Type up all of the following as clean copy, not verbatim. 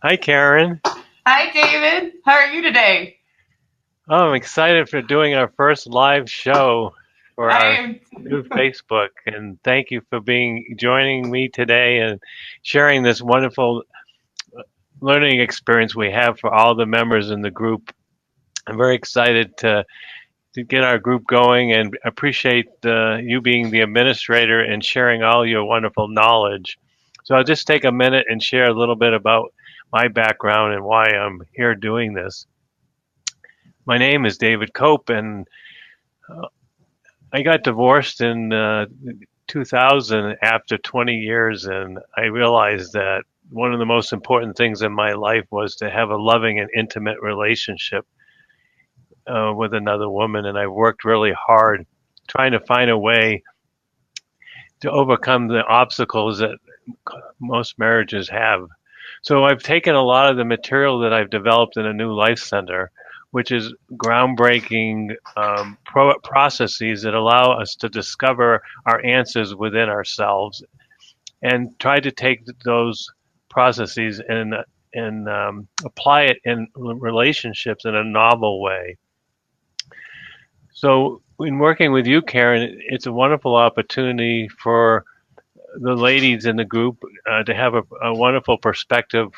Hi, Karen. Hi, David. How are you today? Oh, I'm excited for doing our first live show for I our am. new Facebook, and thank you for joining me today and sharing this wonderful learning experience we have for all the members in the group. I'm very excited to get our group going and appreciate you being the administrator and sharing all your wonderful knowledge. So I'll just take a minute and share a little bit about my background and why I'm here doing this. My name is David Cope, and I got divorced in 2000 after 20 years, and I realized that one of the most important things in my life was to have a loving and intimate relationship with another woman. And I worked really hard trying to find a way to overcome the obstacles that most marriages have. So I've taken a lot of the material that I've developed in a new life center, which is groundbreaking processes that allow us to discover our answers within ourselves, and try to take those processes and apply it in relationships in a novel way. So, in working with you, Karen, it's a wonderful opportunity for the ladies in the group to have a wonderful perspective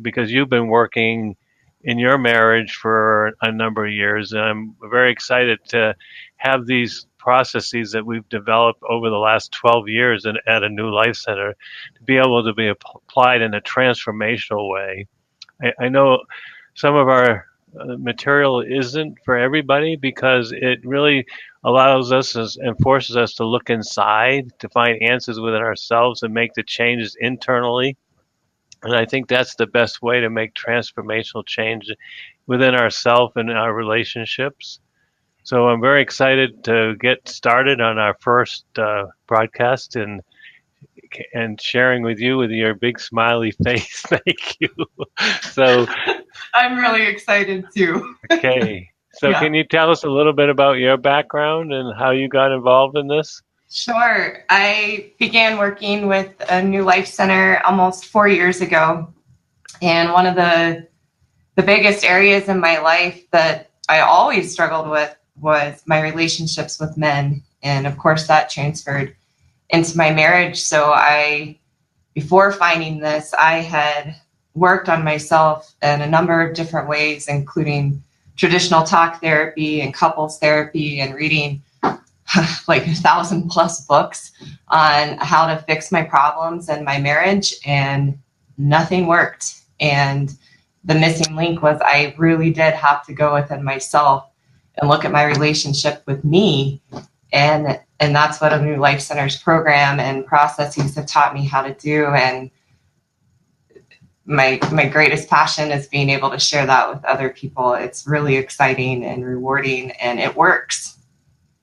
because you've been working in your marriage for a number of years. And I'm very excited to have these processes that we've developed over the last 12 years at a new life center to be able to be applied in a transformational way. I know some of our material isn't for everybody because it really allows us and forces us to look inside to find answers within ourselves and make the changes internally. And I think that's the best way to make transformational change within ourselves and our relationships. So I'm very excited to get started on our first broadcast and sharing with you with your big smiley face. Thank you. So I'm really excited too. Okay. So Yeah, can you tell us a little bit about your background and how you got involved in this? sure. I began working with a new life center almost 4 years ago, and one of the biggest areas in my life that I always struggled with was my relationships with men, and of course that transferred into my marriage. So before finding this, I had worked on myself in a number of different ways, including traditional talk therapy and couples therapy and reading like 1,000+ books on how to fix my problems and my marriage, and nothing worked. And the missing link was I really did have to go within myself and look at my relationship with me, and that's what a new life centers program and processes have taught me how to do. And my greatest passion is being able to share that with other people. It's really exciting and rewarding, and it works.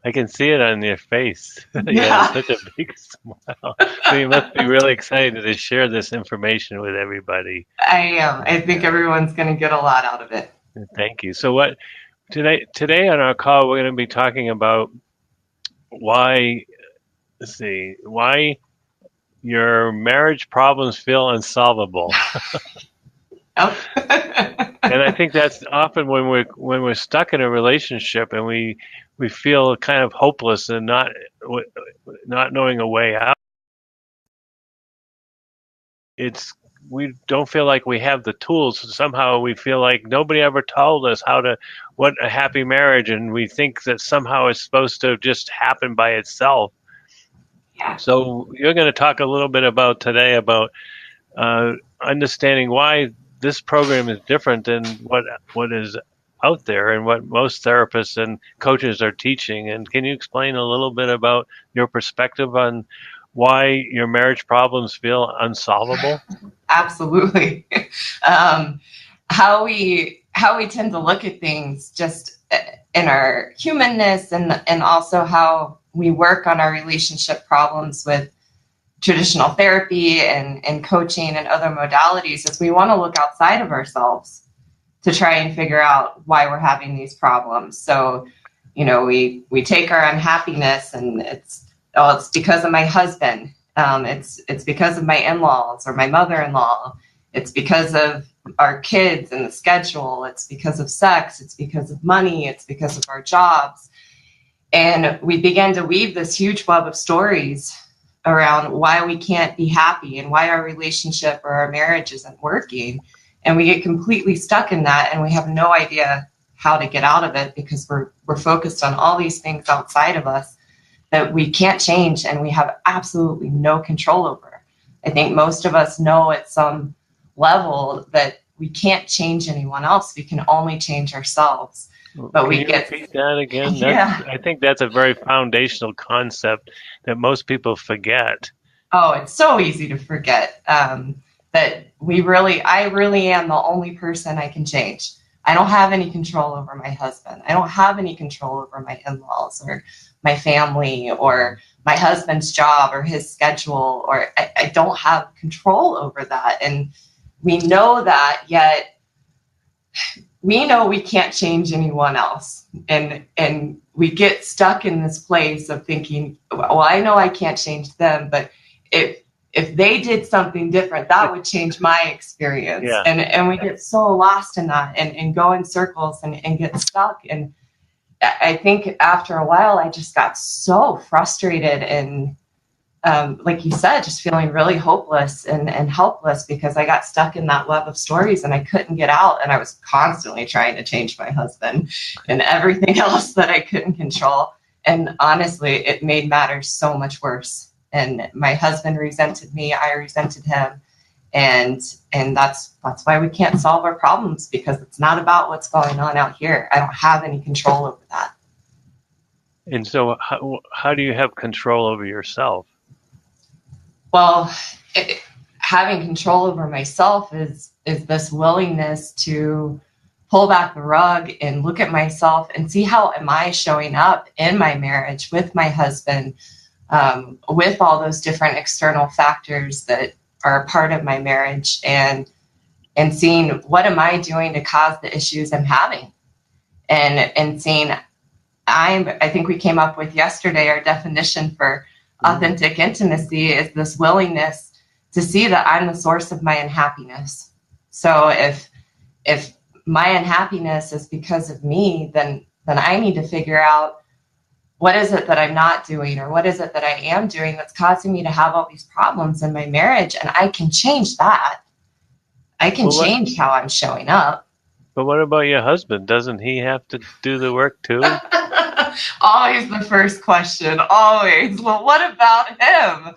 I can see it on your face. You have Yeah, such a big smile. So you must be really excited to share this information with everybody. I am. I think Yeah, everyone's going to get a lot out of it. thank you. So what today on our call we're going to be talking about why let's see why your marriage problems feel unsolvable. Yep. And I think that's often when we're stuck in a relationship and we feel kind of hopeless and not knowing a way out. It's we don't feel like we have the tools. Somehow we feel like nobody ever told us what a happy marriage, and we think that somehow it's supposed to just happen by itself. Yeah, So you're going to talk a little bit about today about uh, understanding why this program is different than what is out there and what most therapists and coaches are teaching. And can you explain a little bit about your perspective on why your marriage problems feel unsolvable? absolutely. um, how we tend to look at things just in our humanness, and also how we work on our relationship problems with traditional therapy and coaching and other modalities is we want to look outside of ourselves to try and figure out why we're having these problems. So, we take our unhappiness, and it's because of my husband. It's because of my in-laws or my mother-in-law. It's because of our kids and the schedule. It's because of sex. It's because of money. It's because of our jobs. And we began to weave this huge web of stories around why we can't be happy and why our relationship or our marriage isn't working. And we get completely stuck in that, and we have no idea how to get out of it because we're focused on all these things outside of us that we can't change and we have absolutely no control over. I think most of us know at some level that we can't change anyone else. We can only change ourselves. But Can we you get, repeat that again? yeah. I think that's a very foundational concept that most people forget. Oh, it's so easy to forget that I really am the only person I can change. I don't have any control over my husband. I don't have any control over my in-laws or my family or my husband's job or his schedule, or I don't have control over that. And we know that, yet we know we can't change anyone else. And we get stuck in this place of thinking, well, I know I can't change them, but if they did something different, that would change my experience. Yeah. And we get so lost in that and go in circles and get stuck. And I think after a while, I just got so frustrated and, like you said, just feeling really hopeless and helpless because I got stuck in that web of stories and I couldn't get out. And I was constantly trying to change my husband and everything else that I couldn't control. And honestly, it made matters so much worse. And my husband resented me. I resented him. And that's why we can't solve our problems, because it's not about what's going on out here. I don't have any control over that. And so, how do you have control over yourself? Well, having control over myself is this willingness to pull back the rug and look at myself and see how am I showing up in my marriage with my husband, with all those different external factors that are a part of my marriage, and seeing what am I doing to cause the issues I'm having, and seeing I think we came up with yesterday our definition for authentic intimacy is this willingness to see that I'm the source of my unhappiness. So if my unhappiness is because of me, then I need to figure out what is it that I'm not doing, or what is it that I am doing that's causing me to have all these problems in my marriage, and I can change that. I can change how I'm showing up. But what about your husband? Doesn't he have to do the work too? Always the first question. Always. Well, what about him?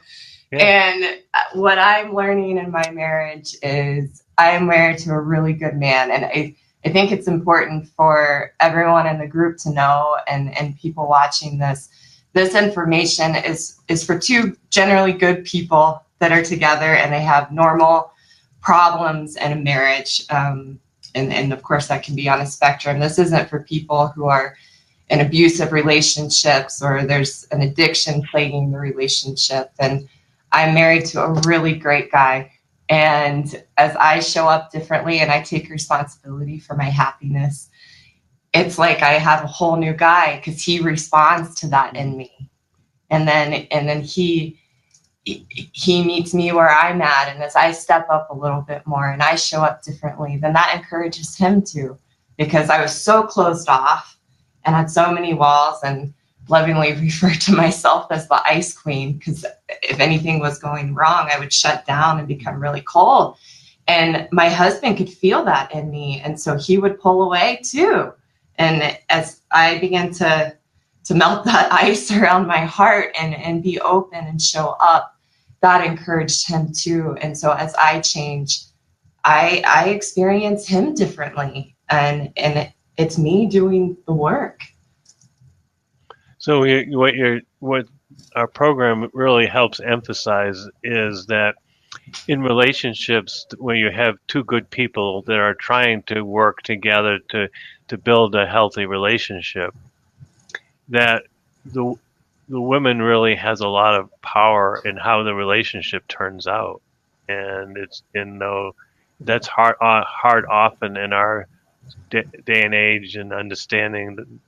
Yeah. And what I'm learning in my marriage is I'm married to a really good man. And I think it's important for everyone in the group to know, and people watching this information is for two generally good people that are together and they have normal problems in a marriage. And of course, that can be on a spectrum. This isn't for people who are in abusive relationships or there's an addiction plaguing the relationship. And I'm married to a really great guy. And as I show up differently and I take responsibility for my happiness, it's like I have a whole new guy because he responds to that in me. And then he meets me where I'm at. And as I step up a little bit more and I show up differently, then that encourages him too, because I was so closed off and had so many walls, and lovingly referred to myself as the ice queen, because if anything was going wrong, I would shut down and become really cold. And my husband could feel that in me. And so he would pull away too. And as I began to melt that ice around my heart and be open and show up, that encouraged him too. And so as I change, I experience him differently. And it's me doing the work. So what our program really helps emphasize is that in relationships, when you have two good people that are trying to work together to build a healthy relationship, that the woman really has a lot of power in how the relationship turns out, and that's hard often in our day and age, and understanding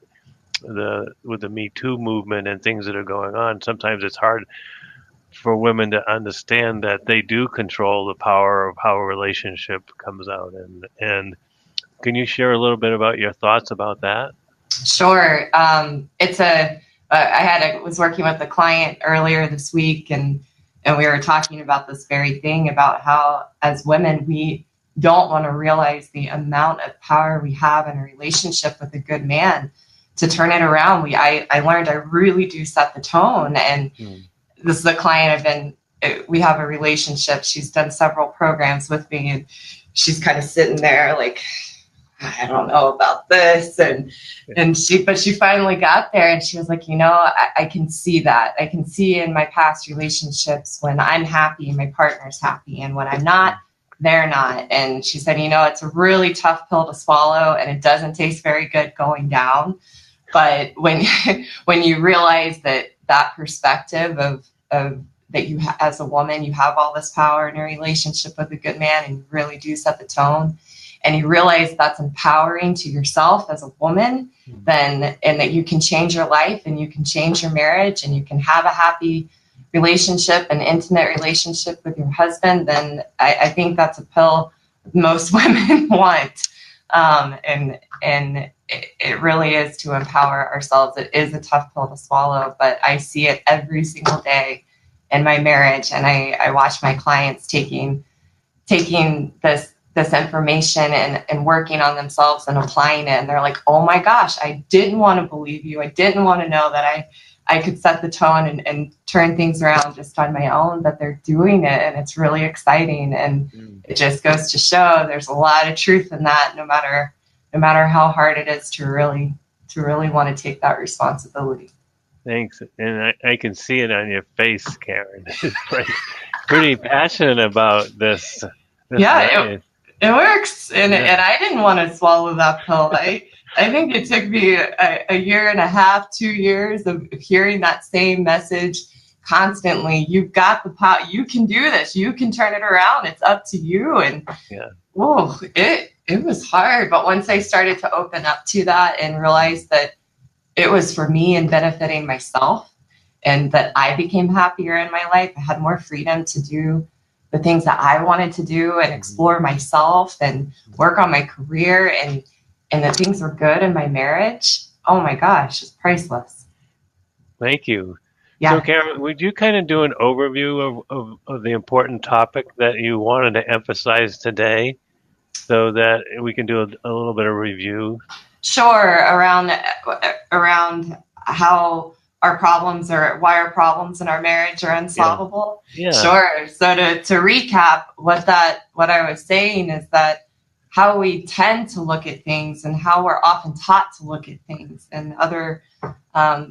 with the Me Too movement and things that are going on. Sometimes it's hard for women to understand that they do control the power of how a relationship comes out. And can you share a little bit about your thoughts about that? Sure. Was working with a client earlier this week, and we were talking about this very thing, about how as women we don't want to realize the amount of power we have in a relationship with a good man to turn it around. I learned I really do set the tone, and this is a client we have a relationship. She's done several programs with me, and she's kind of sitting there like, I don't know about this. But she finally got there, and she was like, I can see that. I can see in my past relationships when I'm happy, my partner's happy. And when I'm not, they're not. And she said, it's a really tough pill to swallow, and it doesn't taste very good going down. But when you realize that perspective of that as a woman, you have all this power in your relationship with a good man, and you really do set the tone, and you realize that's empowering to yourself as a woman, and that you can change your life, and you can change your marriage, and you can have a happy relationship, an intimate relationship with your husband, then I think that's a pill most women want. And it really is to empower ourselves. It is a tough pill to swallow, but I see it every single day in my marriage, and I watch my clients taking this information and working on themselves and applying it, and they're like, oh my gosh, I didn't want to believe you. I didn't want to know that I could set the tone and turn things around just on my own, but they're doing it, and it's really exciting. And it just goes to show there's a lot of truth in that, no matter how hard it is to really want to take that responsibility. Thanks. And I can see it on your face, Karen. It's like pretty passionate about this. Yeah, it works. And I didn't want to swallow that pill. I think it took me a year and a half, 2 years of hearing that same message constantly. You've got the power. You can do this. You can turn it around. It's up to you. And it was hard. But once I started to open up to that and realize that it was for me and benefiting myself, and that I became happier in my life, I had more freedom to do the things that I wanted to do and explore myself and work on my career, and that things were good in my marriage. Oh my gosh, it's priceless. Thank you. Yeah. So Karen, would you kind of do an overview of the important topic that you wanted to emphasize today, so that we can do a little bit of review? Sure. Around how our problems, or why our problems in our marriage are unsolvable. Yeah. Sure. So to recap, what I was saying is that how we tend to look at things, and how we're often taught to look at things, and other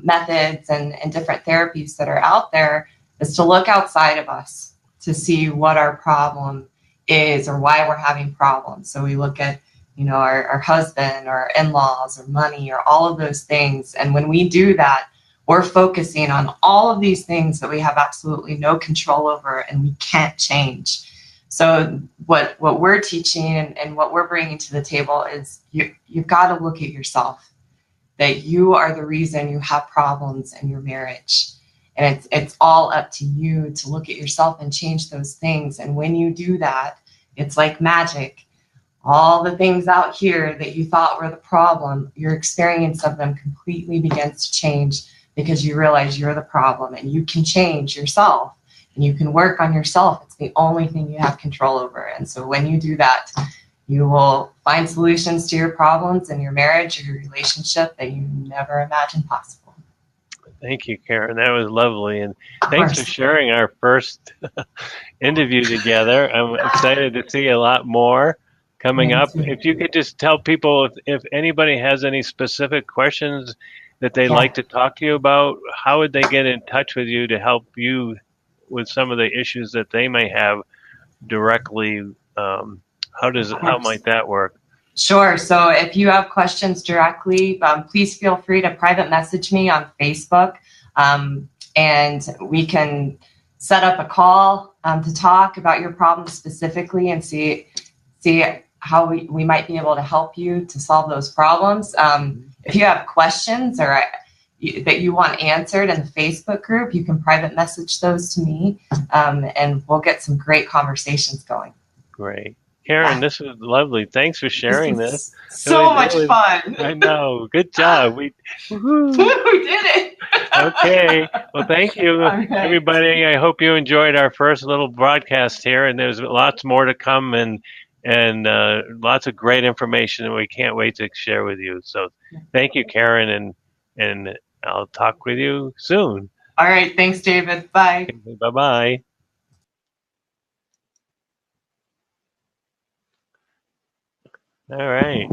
methods and different therapies that are out there, is to look outside of us to see what our problem is, or why we're having problems. So we look at our husband, or our in-laws, or money, or all of those things. And when we do that, we're focusing on all of these things that we have absolutely no control over and we can't change. So what we're teaching and what we're bringing to the table is you've got to look at yourself, that you are the reason you have problems in your marriage. And it's all up to you to look at yourself and change those things. And when you do that, it's like magic. All the things out here that you thought were the problem, your experience of them completely begins to change, because you realize you're the problem, and you can change yourself, and you can work on yourself. It's the only thing you have control over. And so when you do that, you will find solutions to your problems in your marriage or your relationship that you never imagined possible. Thank you, Karen. That was lovely. And thanks for sharing our first interview together. I'm excited to see a lot more coming up. If you could just tell people, if anybody has any specific questions that they'd like to talk to you about, how would they get in touch with you to help you with some of the issues that they may have directly? How might that work? Sure. So if you have questions directly, please feel free to private message me on Facebook, and we can set up a call to talk about your problem specifically, and see how we might be able to help you to solve those problems. If you have questions, or that you want answered in the Facebook group, you can private message those to me, and we'll get some great conversations going. Great. Karen, Yeah. this was lovely. Thanks for This sharing this. was so much fun. I know. Good job. Woohoo. We did it. Okay. Well, thank you, All right. everybody. I hope you enjoyed our first little broadcast here, and there's lots more to come, and lots of great information, and we can't wait to share with you. So, thank you, Karen, and I'll talk with you soon. All right. Thanks, David. Bye. Bye bye. All right.